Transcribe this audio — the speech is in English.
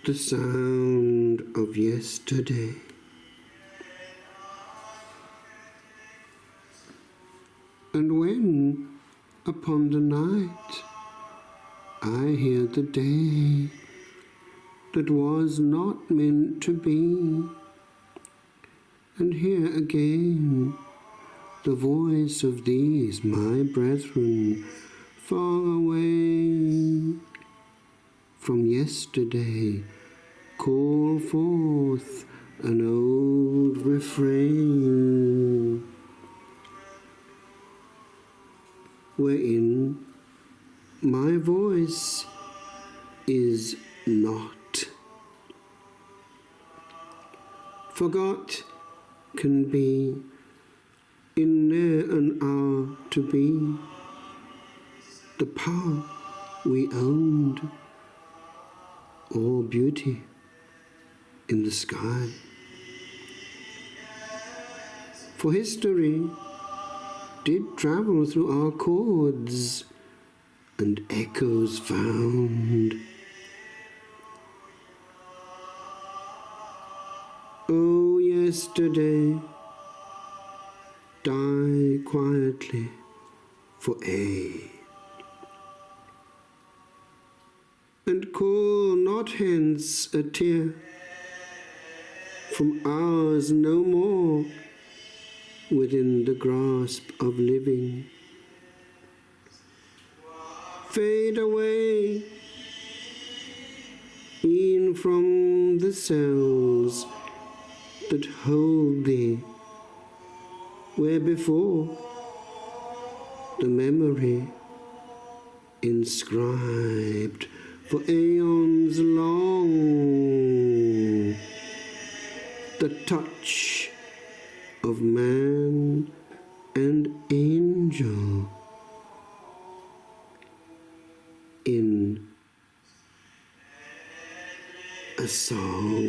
the sound of yesterday. And when, upon the night, I hear the day that was not meant to be, and hear again the voice of these my brethren far away from yesterday, call forth an old refrain, wherein my voice is not. Forgot can be in ne'er an hour to be the power we owned, or beauty in the sky. For history did travel through our chords and echoes found. Oh, yesterday, die quietly for aye, and call not hence a tear from ours no more within the grasp of living. Fade away e'en from the cells that hold thee, where before the memory inscribed for aeons long the touch of man and angel in a song.